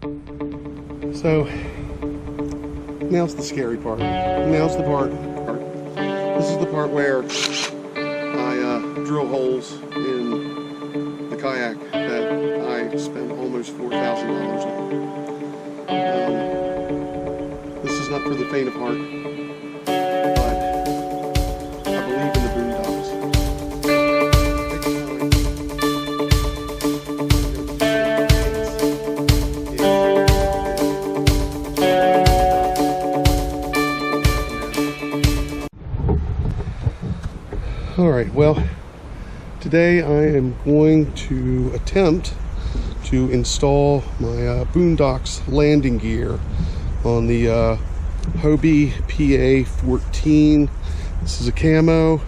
So now's the scary part. Now's the part. This is the part where I drill holes in the kayak that I spent almost $4,000 on. This is not for the faint of heart, but I believe in the Boonedox. Alright, well, today I am going to attempt to install my Boonedox landing gear on the Hobie PA14. This is a camo.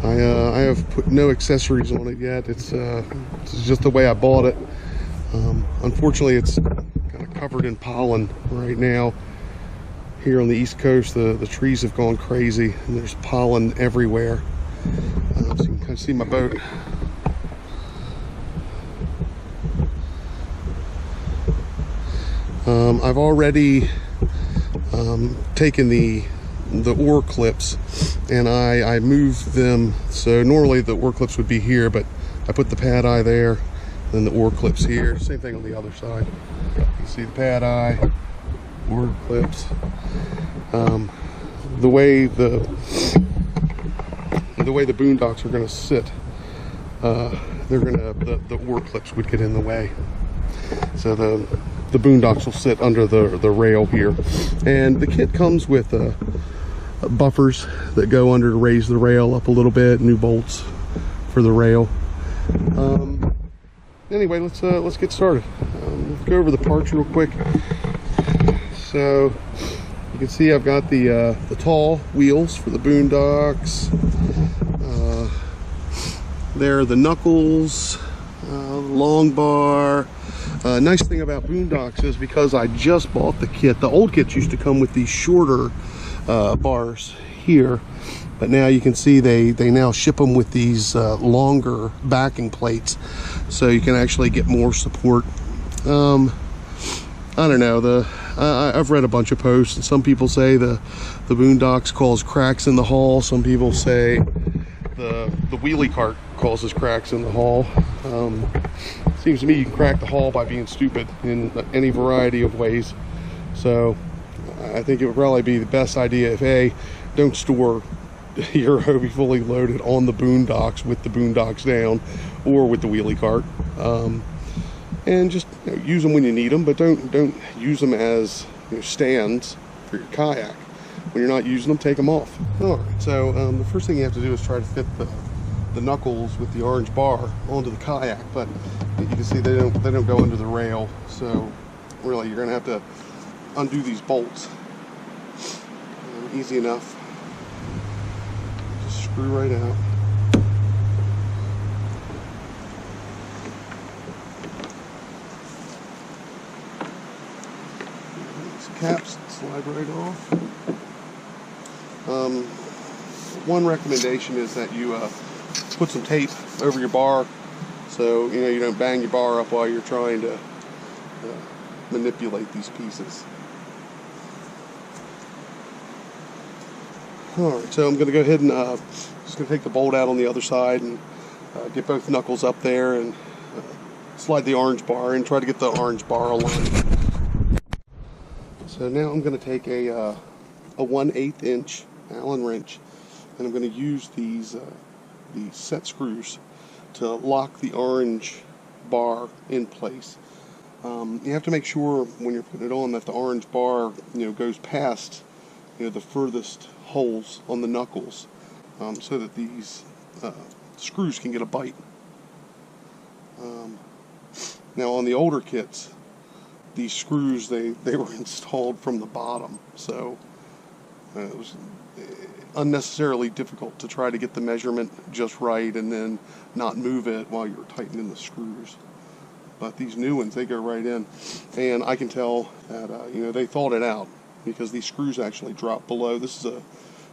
I have put no accessories on it yet. It's just the way I bought it. Unfortunately, it's kind of covered in pollen right now. Here on the East Coast, the trees have gone crazy and there's pollen everywhere. So you can kind of see my boat. I've already taken the oar clips and I moved them. So normally the oar clips would be here, but I put the pad eye there, then the oar clips here. Same thing on the other side. You can see the pad eye, oar clips. The way the Boonedox are going to sit, the oar clips would get in the way. So the Boonedox will sit under the rail here, and the kit comes with buffers that go under to raise the rail up a little bit, new bolts for the rail. Anyway, let's get started. Let's go over the parts real quick. So you can see I've got the tall wheels for the Boonedox. There are the knuckles, long bar. Nice thing about Boonedox is because I just bought the kit, the old kits used to come with these shorter bars here, but now you can see they now ship them with these longer backing plates, so you can actually get more support. I don't know, I've read a bunch of posts, and some people say the Boonedox causes cracks in the hull. Some people say the wheelie cart causes cracks in the hull. Seems to me you can crack the hull by being stupid in any variety of ways. So I think it would probably be the best idea if don't store your Hobie fully loaded on the Boonedox with the Boonedox down, or with the wheelie cart, and just use them when you need them, but don't use them as stands for your kayak. When you're not using them, take them off. All right, so the first thing you have to do is try to fit the knuckles with the orange bar onto the kayak, but you can see they don't go into the rail, so really you're gonna have to undo these bolts. Easy enough. Just screw right out. These caps slide right off. One recommendation is that you put some tape over your bar, so you don't bang your bar up while you're trying to manipulate these pieces. Alright, so I'm going to go ahead and just going to take the bolt out on the other side and get both knuckles up there and slide the orange bar in, try to get the orange bar aligned. So now I'm going to take a 1/8 inch Allen wrench, and I'm going to use these set screws to lock the orange bar in place. You have to make sure when you're putting it on that the orange bar goes past the furthest holes on the knuckles, so that these screws can get a bite. Now on the older kits, these screws they were installed from the bottom, so it was unnecessarily difficult to try to get the measurement just right and then not move it while you're tightening the screws. But these new ones, they go right in, and I can tell that they thought it out, because these screws actually drop below. This is a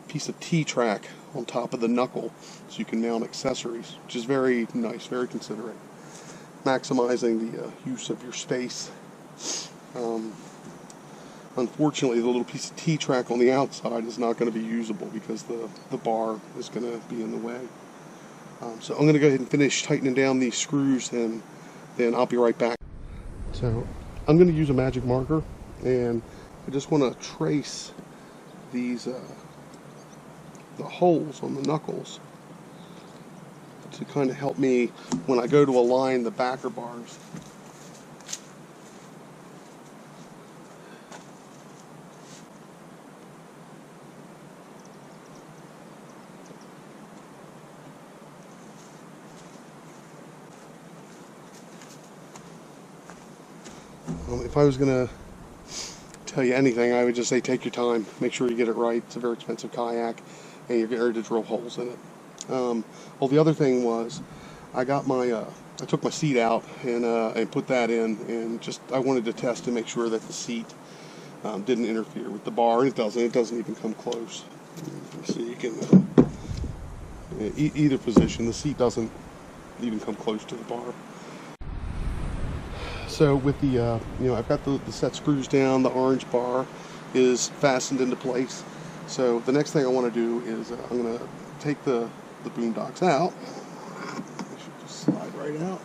piece of T-track on top of the knuckle, so you can mount accessories, which is very nice, very considerate, maximizing the use of your space. Unfortunately, the little piece of T-track on the outside is not going to be usable because the bar is going to be in the way. So I'm going to go ahead and finish tightening down these screws, and then I'll be right back. So I'm going to use a magic marker, and I just want to trace these the holes on the knuckles to kind of help me when I go to align the backer bars. If I was going to tell you anything, I would just say take your time, make sure you get it right. It's a very expensive kayak, and you're getting ready to drill holes in it. Well, the other thing was, I got my, I took my seat out and put that in, and just I wanted to test to make sure that the seat didn't interfere with the bar. It doesn't. It doesn't even come close. So you can either position, the seat doesn't even come close to the bar. So with the, I've got the set screws down, the orange bar is fastened into place. So the next thing I want to do is I'm going to take the Boonedox out. It should just slide right out.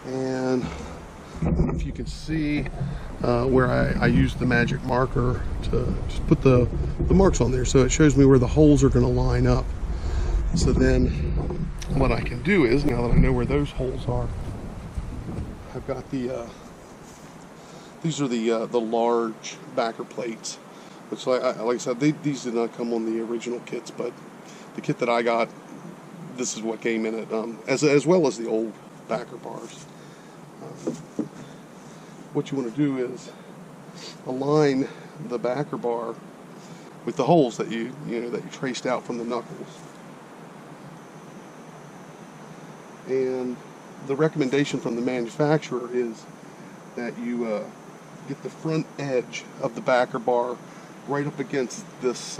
And if you can see where I used the magic marker to just put the marks on there, so it shows me where the holes are going to line up. So then what I can do is, now that I know where those holes are, I've got these are the large backer plates, which like I said, these did not come on the original kits, but the kit that I got, this is what came in it, as well as the old backer bars. What you want to do is align the backer bar with the holes that you traced out from the knuckles. And the recommendation from the manufacturer is that you get the front edge of the backer bar right up against this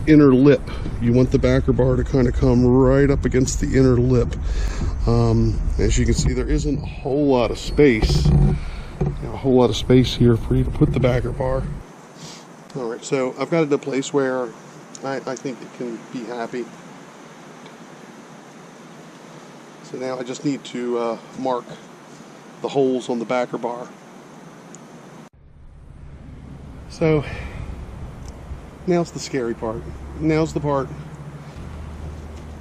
inner lip. You want the backer bar to kind of come right up against the inner lip. As you can see, there isn't a whole lot of space. Here for you to put the backer bar. All right, so I've got it in a place where I think it can be happy. So now I just need to mark the holes on the backer bar. So now's the scary part. Now's the part.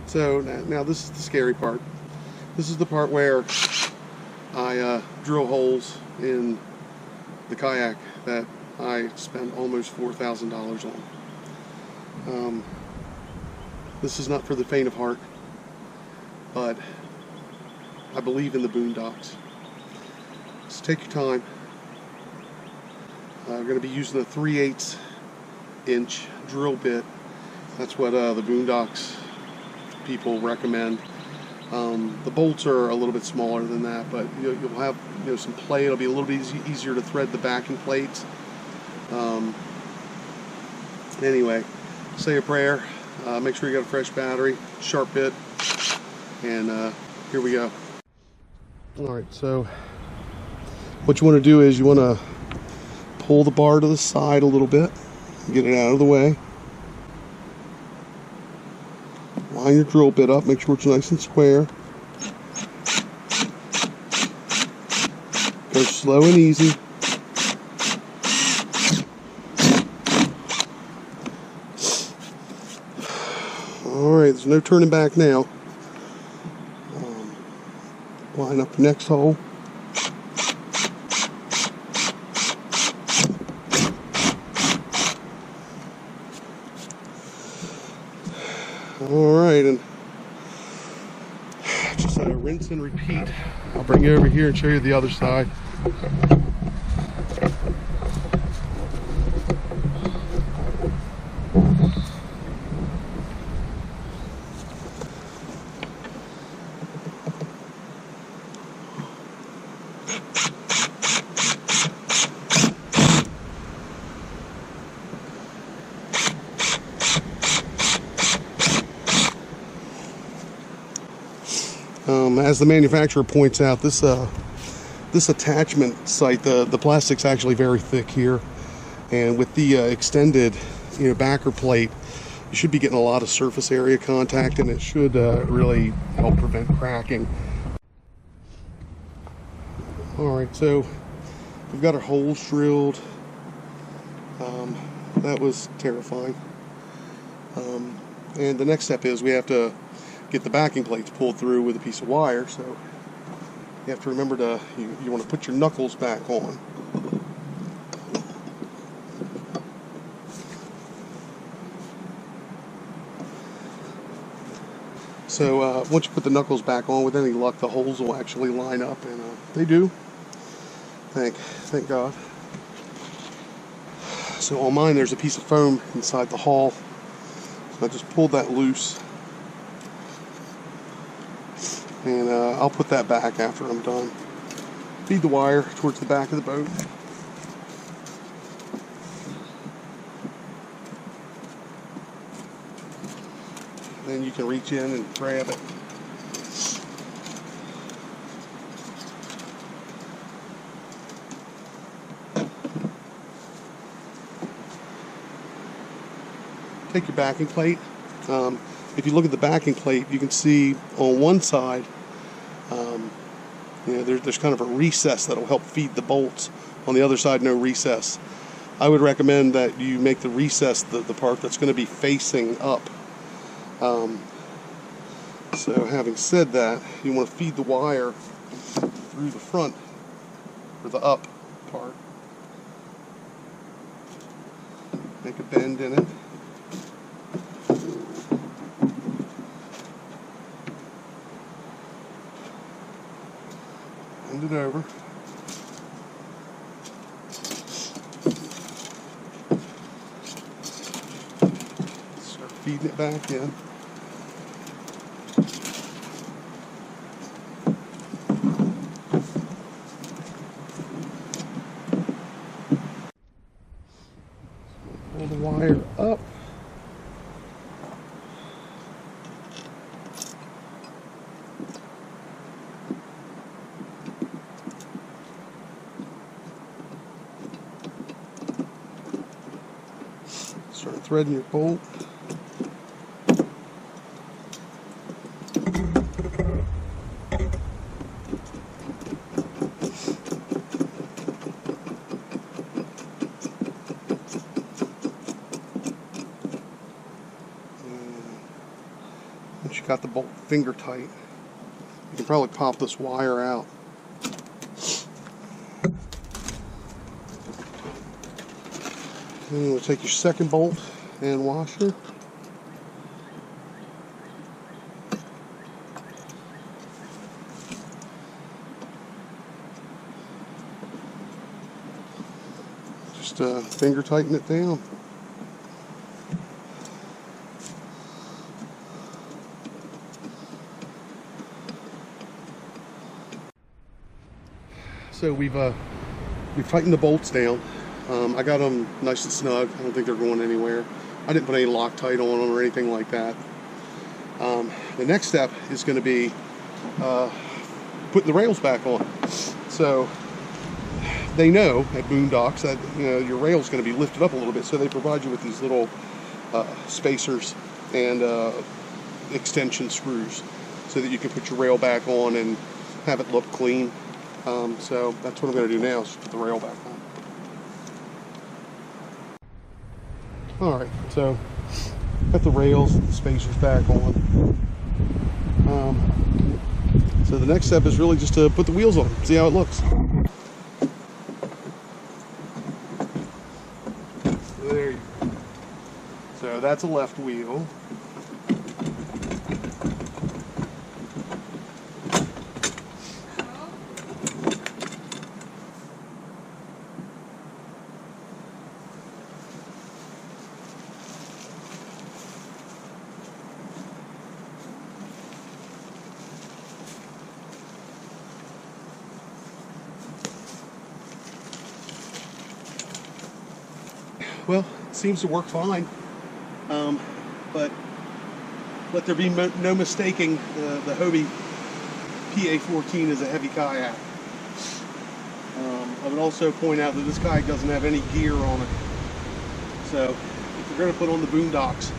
So now this is the scary part. This is the part where I drill holes in the kayak that I spent almost $4,000 on. This is not for the faint of heart, but I believe in the Boonedox. So take your time. I'm going to be using a 3/8 inch drill bit. That's what the Boonedox people recommend. The bolts are a little bit smaller than that, but you'll have some play. It'll be a little bit easier to thread the backing plates. Anyway, say a prayer. Make sure you got a fresh battery, sharp bit, and here we go. Alright, so what you want to do is you want to pull the bar to the side a little bit, get it out of the way. Line your drill bit up, make sure it's nice and square. Go slow and easy. Alright, there's no turning back now. Line up the next hole. Alright, and just rinse and repeat. I'll bring you over here and show you the other side. As the manufacturer points out, this attachment site, the plastic's actually very thick here, and with the extended, backer plate, you should be getting a lot of surface area contact, and it should really help prevent cracking. All right, so we've got our holes drilled. That was terrifying. And the next step is we have to get the backing plates pulled through with a piece of wire. So you have to remember you want to put your knuckles back on. So once you put the knuckles back on, with any luck, the holes will actually line up, and they do. Thank God. So on mine, there's a piece of foam inside the hull. So I just pulled that loose, and I'll put that back after I'm done. Feed the wire towards the back of the boat. Then you can reach in and grab it. Take your backing plate. If you look at the backing plate, you can see on one side, there's kind of a recess that'll help feed the bolts. On the other side, no recess. I would recommend that you make the recess the part that's going to be facing up. So having said that, you want to feed the wire through the front, or the up part. Make a bend in it. Bend it over. Start feeding it back in. Pull the wire up. Start threading your bolt. Once you got the bolt finger tight, you can probably pop this wire out. Then you'll take your second bolt and washer. Just finger tighten it down. So we've tightened the bolts down. I got them nice and snug. I don't think they're going anywhere. I didn't put any Loctite on them or anything like that. The next step is going to be putting the rails back on. So they know at Boonedox that your rail is going to be lifted up a little bit, so they provide you with these little spacers and extension screws so that you can put your rail back on and have it look clean. So that's what I'm going to do now, is just put the rail back on. Alright, so got the rails, the spacers back on. So the next step is really just to put the wheels on, see how it looks. So there you go. So that's a left wheel. Well, it seems to work fine, but let there be no mistaking the Hobie PA14 is a heavy kayak. I would also point out that this kayak doesn't have any gear on it. So if you're going to put on the Boonedox,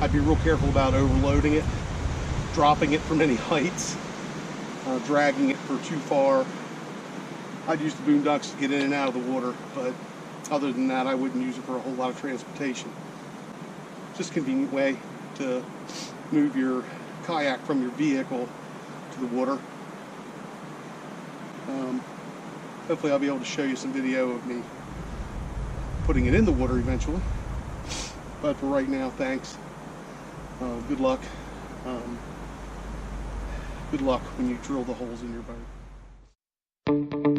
I'd be real careful about overloading it, dropping it from any heights, dragging it for too far. I'd use the Boonedox to get in and out of the water, but other than that, I wouldn't use it for a whole lot of transportation. Just a convenient way to move your kayak from your vehicle to the water. Hopefully I'll be able to show you some video of me putting it in the water eventually. But for right now, thanks. Good luck. Good luck when you drill the holes in your boat.